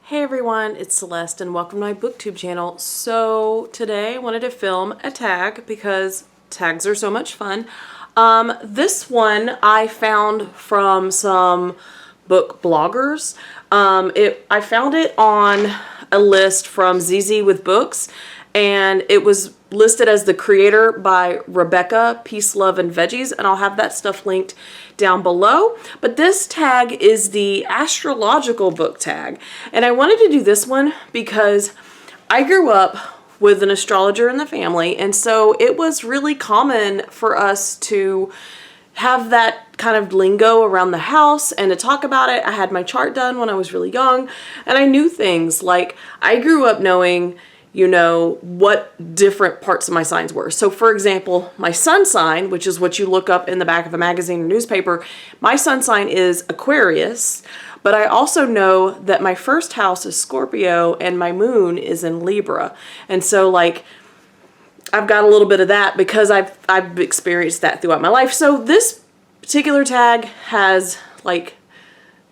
Hey everyone, it's Celeste and welcome to my booktube channel. So today I wanted to film a tag because tags are so much fun. This one I found from some book bloggers. I found it on a list from Zezee with Books, and it was listed as the creator by Rebecca, Peace-Love-Veggies, and I'll have that stuff linked down below. But this tag is the Astrological Book Tag, and I wanted to do this one because I grew up with an astrologer in the family, and so it was really common for us to have that kind of lingo around the house and to talk about it. I had my chart done when I was really young, and I knew things. Like, I grew up knowing, you know, what different parts of my signs were. So for example, my sun sign, which is what you look up in the back of a magazine or newspaper, my sun sign is Aquarius, but I also know that my first house is Scorpio and my moon is in Libra. And so like, I've got a little bit of that because I've experienced that throughout my life. So this particular tag has like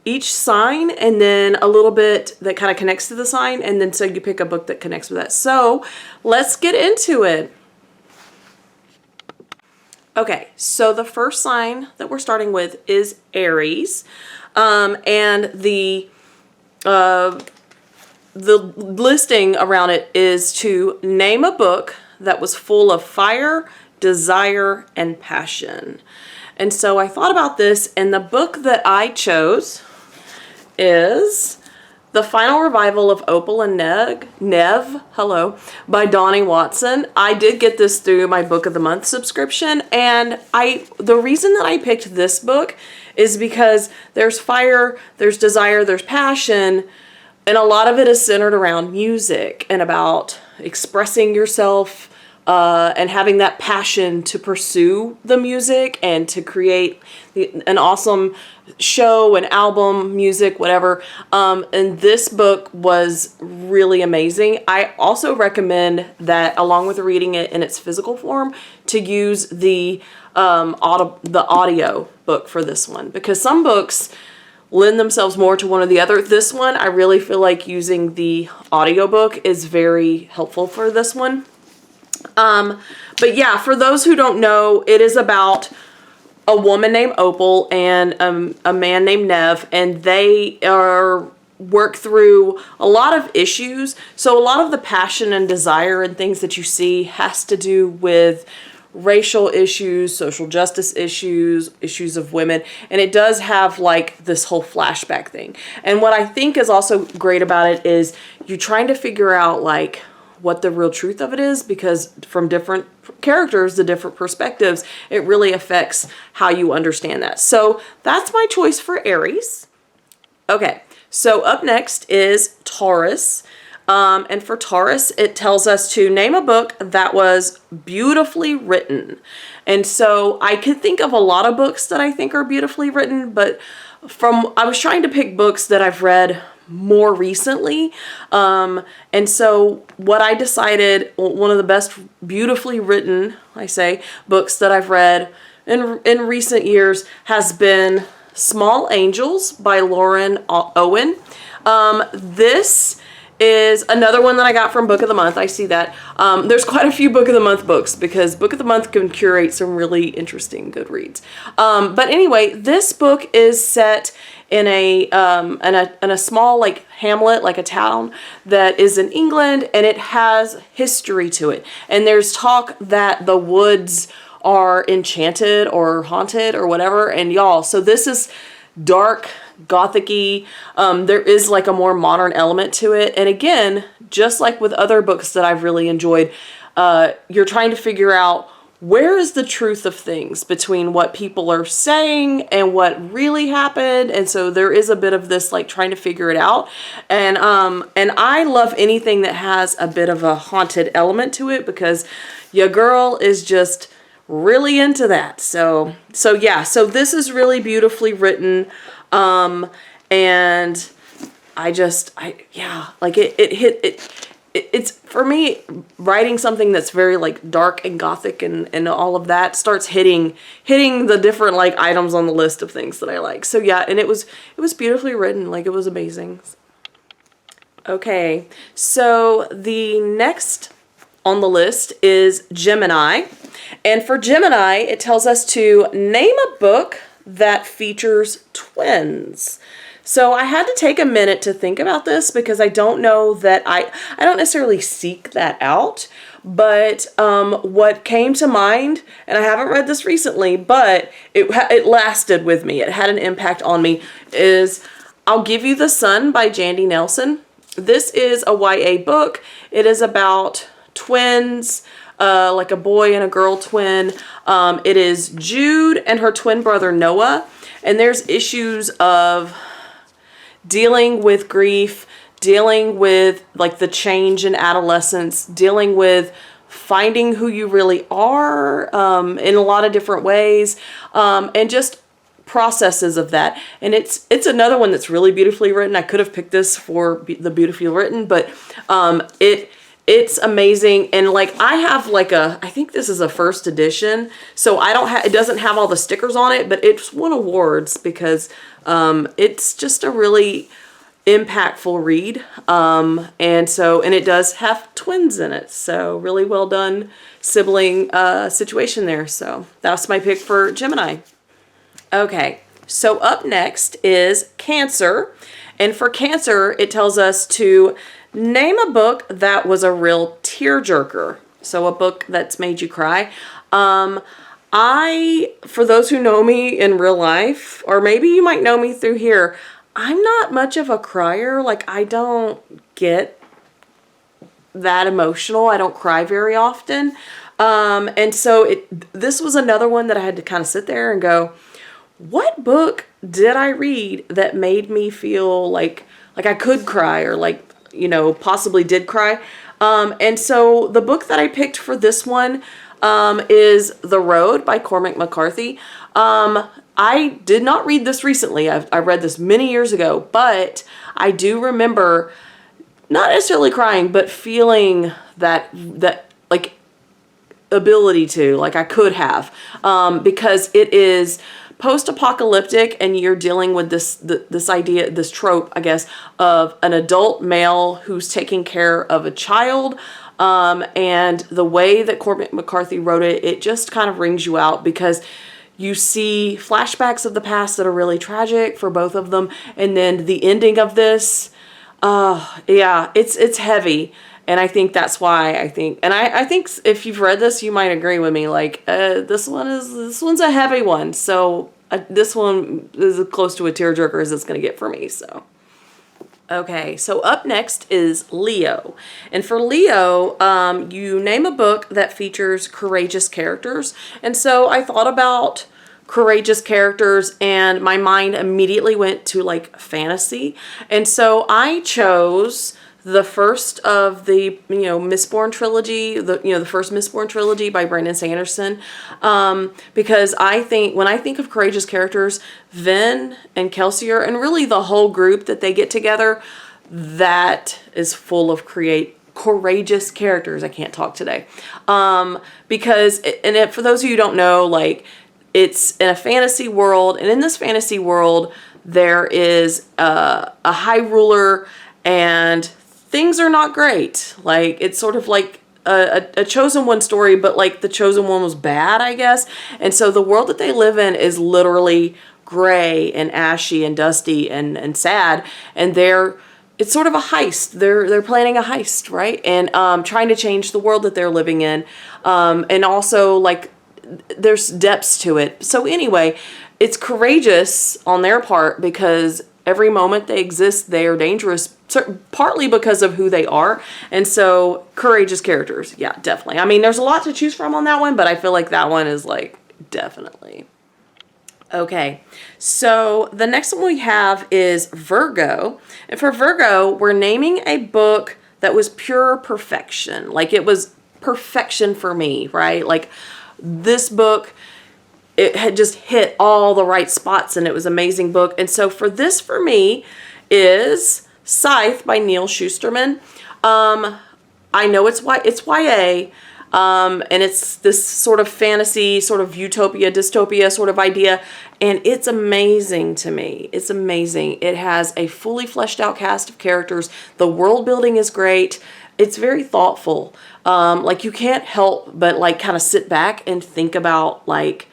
each sign and then a little bit that kind of connects to the sign, and then so you pick a book that connects with that. So let's get into it. Okay, so the first sign that we're starting with is Aries, and the listing around it is to name a book that was full of fire, desire, and passion. And so I thought about this, and the book that I chose is The Final Revival of Opal and Neve, by Donnie Watson. I did get this through my Book of the Month subscription, and the reason that I picked this book is because there's fire, there's desire, there's passion, and a lot of it is centered around music and about expressing yourself and having that passion to pursue the music and to create an awesome show, an album, music, whatever. And this book was really amazing. I also recommend that, along with reading it in its physical form, to use the audio book for this one, because some books lend themselves more to one or the other. This one, I really feel like using the audiobook is very helpful for this one. But yeah, for those who don't know, it is about a woman named Opal and a man named Neve, and they work through a lot of issues. So a lot of the passion and desire and things that you see has to do with racial issues, social justice issues, issues of women, and it does have like this whole flashback thing. And what I think is also great about it is you're trying to figure out like what the real truth of it is, because from different characters, the different perspectives, it really affects how you understand that. So that's my choice for Aries. Okay, so up next is Taurus. And for Taurus, it tells us to name a book that was beautifully written. And so I could think of a lot of books that I think are beautifully written, but I was trying to pick books that I've read more recently, and so what I decided, one of the best beautifully written, books that I've read in recent years has been Small Angels by Lauren Owen. This is another one that I got from Book of the Month. I see that. There's quite a few Book of the Month books because Book of the Month can curate some really interesting good reads. But anyway, this book is set in a small like hamlet, like a town that is in England, and it has history to it. And there's talk that the woods are enchanted or haunted or whatever. And y'all, so this is dark, gothic-y. There is like a more modern element to it. And again, just like with other books that I've really enjoyed, you're trying to figure out where is the truth of things between what people are saying and what really happened. And so there is a bit of this like trying to figure it out. And I love anything that has a bit of a haunted element to it, because your girl is just really into that. So yeah, so this is really beautifully written. And it's for me, writing something that's very like dark and gothic and all of that starts hitting the different like items on the list of things that I like. So yeah, and it was beautifully written. Like, it was amazing. Okay, so the next on the list is Gemini. And for Gemini, it tells us to name a book that features twins. So I had to take a minute to think about this because I don't know that I don't necessarily seek that out. But what came to mind, and I haven't read this recently, but it lasted with me. It had an impact on me, is I'll Give You the Sun by Jandy Nelson. This is a YA book. It is about twins, like a boy and a girl twin. It is Jude and her twin brother Noah. And there's issues of dealing with grief, dealing with like the change in adolescence, dealing with finding who you really are in a lot of different ways, and just processes of that. And it's another one that's really beautifully written. I could have picked this for the beautifully written, but it's amazing. And like I have like I think this is a first edition, so it doesn't have all the stickers on it, but it's won awards because it's just a really impactful read. And it does have twins in it, so really well done sibling situation there. So that's my pick for Gemini. Okay, so up next is Cancer. And for Cancer, it tells us to name a book that was a real tearjerker. So a book that's made you cry. For those who know me in real life, or maybe you might know me through here, I'm not much of a crier. Like, I don't get that emotional. I don't cry very often. And so this was another one that I had to kind of sit there and go, what book did I read that made me feel like I could cry, or like, you know, possibly did cry? And so the book that I picked for this one is The Road by Cormac McCarthy. I did not read this recently. I read this many years ago, but I do remember not necessarily crying, but feeling that like ability to, like I could have, because it is post-apocalyptic, and you're dealing with this idea, this trope, I guess, of an adult male who's taking care of a child. And the way that Cormac McCarthy wrote it, it just kind of rings you out because you see flashbacks of the past that are really tragic for both of them. And then the ending of this, yeah, it's heavy. And I think that's why I think if you've read this, you might agree with me. Like, this one's a heavy one. So this one is as close to a tearjerker as it's going to get for me. So, okay. So up next is Leo. And for Leo, you name a book that features courageous characters. And so I thought about courageous characters, and my mind immediately went to like fantasy. And so I chose the first of the, Mistborn trilogy, the first Mistborn trilogy by Brandon Sanderson, because when I think of courageous characters, Vin and Kelsier, and really the whole group that they get together, that is full of courageous characters. I can't talk today, because for those of you who don't know, like, it's in a fantasy world, and in this fantasy world, there is a high ruler, and things are not great. Like, it's sort of like a chosen one story, but like the chosen one was bad, I guess. And so the world that they live in is literally gray and ashy and dusty and sad. And it's sort of a heist. They're planning a heist, right? And trying to change the world that they're living in. And also, like, there's depths to it. So anyway, it's courageous on their part because every moment they exist, they are dangerous, partly because of who they are. And so courageous characters. Yeah, definitely. I mean, there's a lot to choose from on that one, but I feel like that one is like definitely. Okay, so the next one we have is Virgo. And for Virgo, we're naming a book that was pure perfection. Like, it was perfection for me, right? Like, this book, it had just hit all the right spots, and it was an amazing book. And so for me is Scythe by Neil Shusterman. I know it's YA, And it's this sort of fantasy, sort of utopia, dystopia sort of idea. And it's amazing to me. It's amazing. It has a fully fleshed out cast of characters. The world building is great. It's very thoughtful. Like you can't help but like kind of sit back and think about like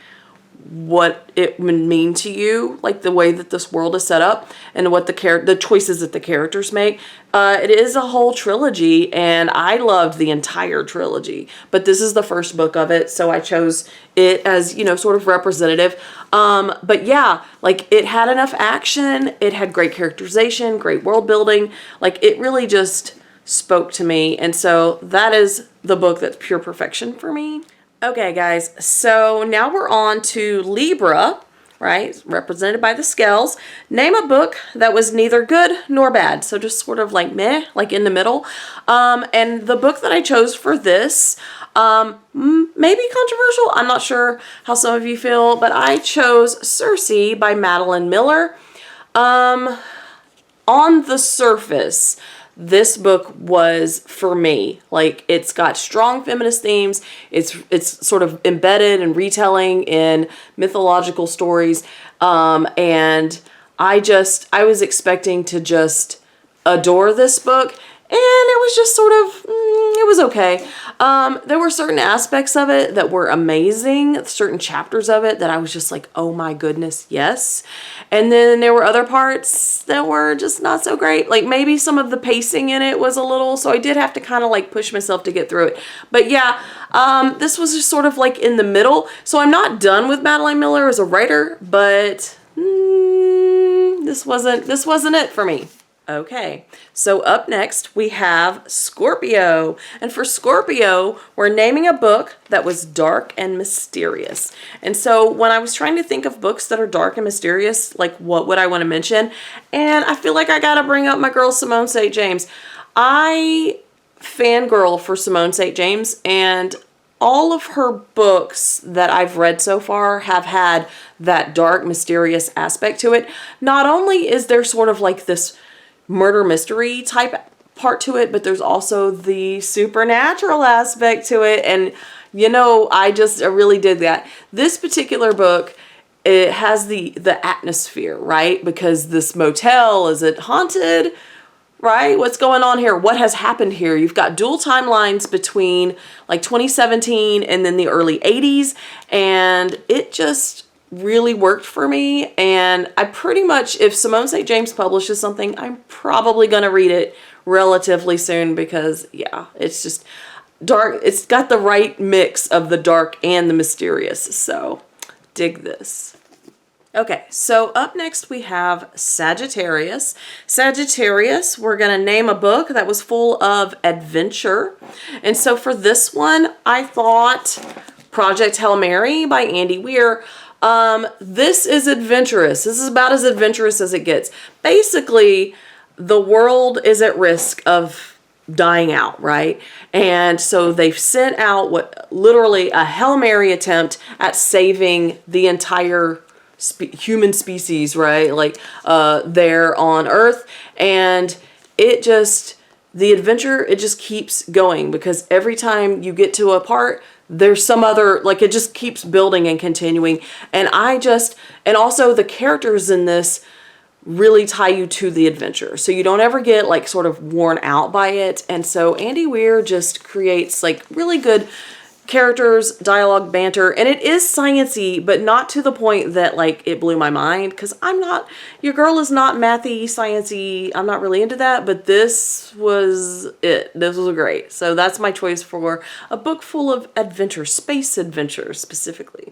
what it would mean to you, like the way that this world is set up and what the choices that the characters make. It is a whole trilogy, and I loved the entire trilogy, but this is the first book of it, so I chose it as, you know, sort of representative. But yeah, like it had enough action, it had great characterization, great world building, like it really just spoke to me, and so that is the book that's pure perfection for me. Okay, guys, so now we're on to Libra, right? Represented by the scales. Name a book that was neither good nor bad. So just sort of like meh, like in the middle. And the book that I chose for this, maybe controversial. I'm not sure how some of you feel, but I chose Zezee by Madeline Miller. On the surface, this book was for me. Like, it's got strong feminist themes. It's sort of embedded and retelling in mythological stories. And I was expecting to just adore this book. And it was just sort of, it was okay. There were certain aspects of it that were amazing, certain chapters of it that I was just like, oh my goodness, yes. And then there were other parts that were just not so great. Like maybe some of the pacing in it was a little, so I did have to kind of like push myself to get through it. But yeah, this was just sort of like in the middle. So I'm not done with Madeline Miller as a writer, but this wasn't it for me. Okay, so up next we have Scorpio. And for Scorpio, we're naming a book that was dark and mysterious. And so when I was trying to think of books that are dark and mysterious, like what would I want to mention? And I feel like I gotta bring up my girl Simone St. James. I fangirl for Simone St. James, and all of her books that I've read so far have had that dark, mysterious aspect to it. Not only is there sort of like this murder mystery type part to it, but there's also the supernatural aspect to it. And you know, I really did that. This particular book, it has the atmosphere, right? Because this motel, is it haunted? Right? What's going on here? What has happened here? You've got dual timelines between like 2017 and then the early 80s, and it just really worked for me. And I pretty much, if Simone St. James publishes something, I'm probably going to read it relatively soon because yeah, it's just dark. It's got the right mix of the dark and the mysterious. So dig this. Okay, so up next we have Sagittarius. Sagittarius, we're going to name a book that was full of adventure. And so for this one, I thought Project Hail Mary by Andy Weir. This is adventurous. This is about as adventurous as it gets. Basically, the world is at risk of dying out, right? And so they've sent out literally a Hail Mary attempt at saving the entire human species, right? Like, there on Earth. And the adventure, it just keeps going because every time you get to a part, there's some other, like it just keeps building and continuing. And also the characters in this really tie you to the adventure. So you don't ever get like sort of worn out by it. And so Andy Weir just creates like really good characters, dialogue, banter, and it is sciencey, but not to the point that like it blew my mind, because your girl is not mathy, sciencey. I'm not really into that, but this was it. This was great. So that's my choice for a book full of adventure, space adventure specifically.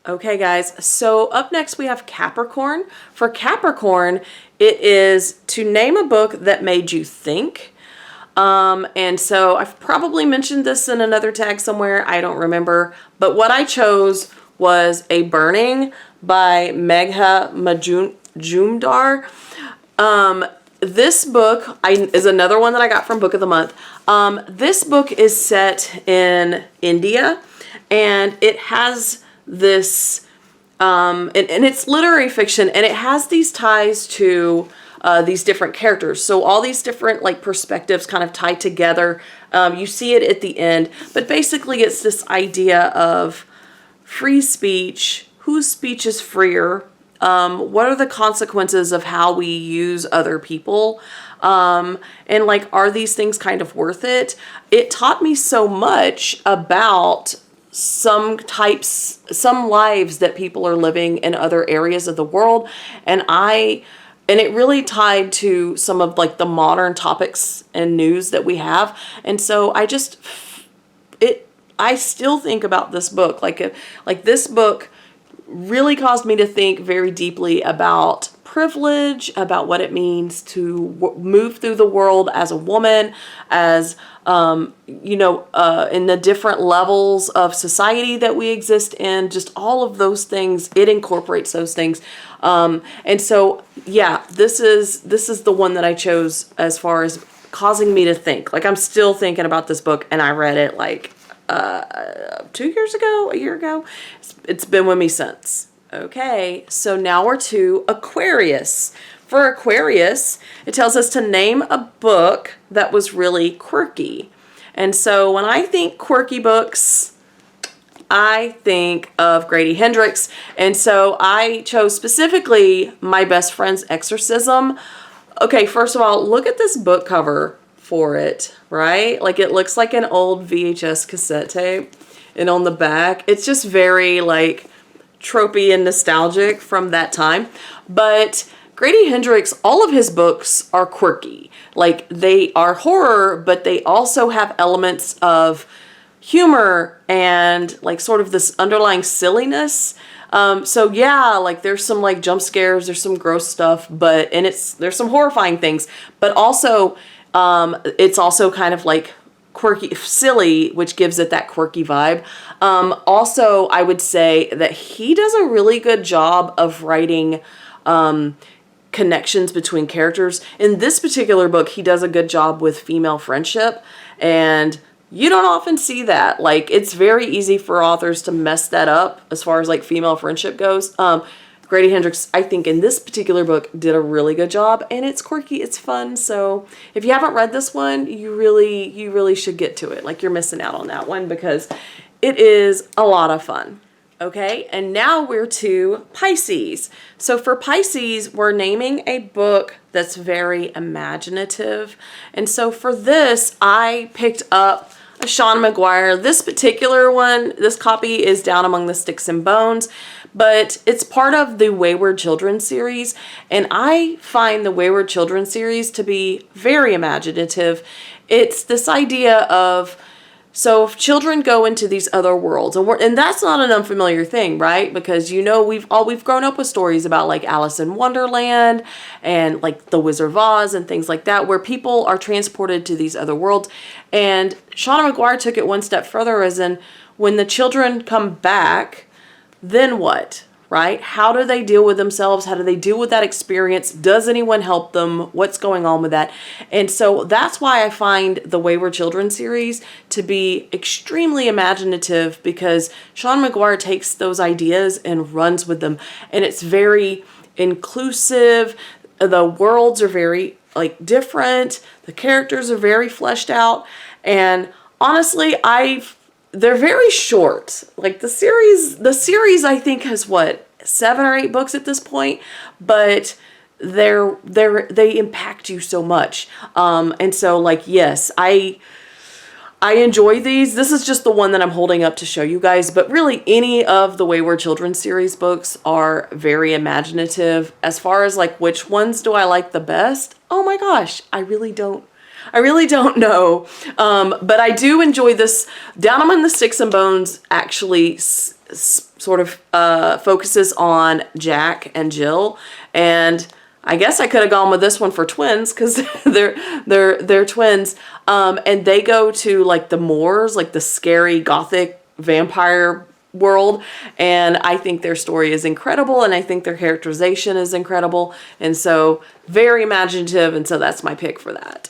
Okay, guys, so up next we have Capricorn. For Capricorn, it is to name a book that made you think. And so I've probably mentioned this in another tag somewhere, I don't remember, but what I chose was A Burning by Megha Majumdar. This book is another one that I got from Book of the Month. This book is set in India, and it has this, and it's literary fiction, and it has these ties to these different characters. So all these different like perspectives kind of tied together You see it at the end, but basically it's this idea of free speech, whose speech is freer, what are the consequences of how we use other people, and like, are these things kind of worth it? It taught me so much about some lives that people are living in other areas of the world, and it really tied to some of like the modern topics and news that we have. And so I still think about this book, like this book really caused me to think very deeply about privilege, about what it means to move through the world as a woman, as in the different levels of society that we exist in, just all of those things. It incorporates those things. And so, yeah, this is the one that I chose as far as causing me to think. Like, I'm still thinking about this book, and I read it like 2 years ago, a year ago. It's been with me since. Okay, so now we're to Aquarius. For Aquarius, it tells us to name a book that was really quirky. And so when I think quirky books, I think of Grady Hendrix. And so I chose specifically My Best Friend's Exorcism. Okay, first of all, look at this book cover for it, right? Like, it looks like an old VHS cassette tape. And on the back, it's just very like tropey and nostalgic from that time. But Grady Hendrix, all of his books are quirky. Like, they are horror, but they also have elements of humor and like sort of this underlying silliness. So yeah, like there's some like jump scares, there's some gross stuff, there's some horrifying things, but also it's also kind of like quirky, silly, which gives it that quirky vibe. Also, I would say that he does a really good job of writing connections between characters. In this particular book, he does a good job with female friendship, and you don't often see that. Like, it's very easy for authors to mess that up as far as like female friendship goes. Grady Hendrix, I think in this particular book, did a really good job, and it's quirky, it's fun. So if you haven't read this one, you really should get to it. Like, you're missing out on that one because it is a lot of fun. Okay, and now we're to Pisces. So for Pisces, we're naming a book that's very imaginative. And so for this, I picked up a Sean McGuire. This particular one, this copy is Down Among the Sticks and Bones, but it's part of the Wayward Children series. And I find the Wayward Children series to be very imaginative. It's this idea of, so if children go into these other worlds, and that's not an unfamiliar thing, right? Because, you know, we've grown up with stories about like Alice in Wonderland and like the Wizard of Oz and things like that, where people are transported to these other worlds. And Shauna McGuire took it one step further, as in, when the children come back, then what? Right? How do they deal with themselves? How do they deal with that experience? Does anyone help them? What's going on with that? And so that's why I find the Wayward Children series to be extremely imaginative, because Sean McGuire takes those ideas and runs with them. And it's very inclusive. The worlds are very like different. The characters are very fleshed out. And honestly, they're very short. Like the series I think has what, 7 or 8 books at this point, but they impact you so much. And so like, yes, I enjoy these. This is just the one that I'm holding up to show you guys, but really any of the Wayward Children series books are very imaginative. As far as like which ones do I like the best? Oh my gosh, I really don't know. But I do enjoy this. Down Among the Sticks and Bones actually sort of focuses on Jack and Jill. And I guess I could have gone with this one for twins, because they're twins. And they go to like the moors, like the scary gothic vampire world. And I think their story is incredible, and I think their characterization is incredible. And so very imaginative. And so that's my pick for that.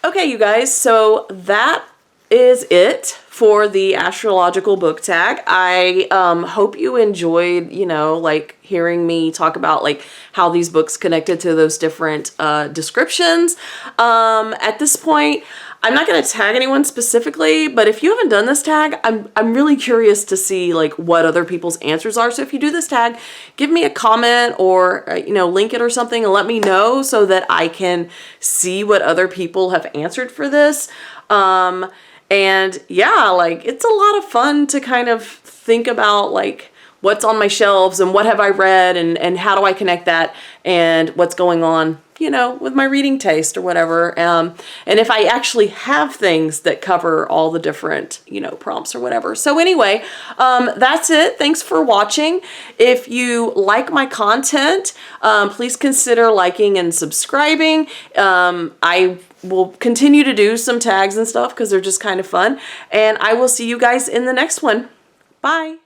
Okay, you guys, so that is it for the Astrological Book Tag. I hope you enjoyed, like hearing me talk about like how these books connected to those different descriptions. At this point, I'm not going to tag anyone specifically, but if you haven't done this tag, I'm really curious to see like what other people's answers are. So if you do this tag, give me a comment or, you know, link it or something and let me know so that I can see what other people have answered for this. And yeah, like it's a lot of fun to kind of think about like what's on my shelves and what have I read and how do I connect that and what's going on, you know, with my reading taste or whatever. And if I actually have things that cover all the different, you know, prompts or whatever. So anyway, that's it. Thanks for watching. If you like my content, please consider liking and subscribing. I will continue to do some tags and stuff because they're just kind of fun. And I will see you guys in the next one. Bye.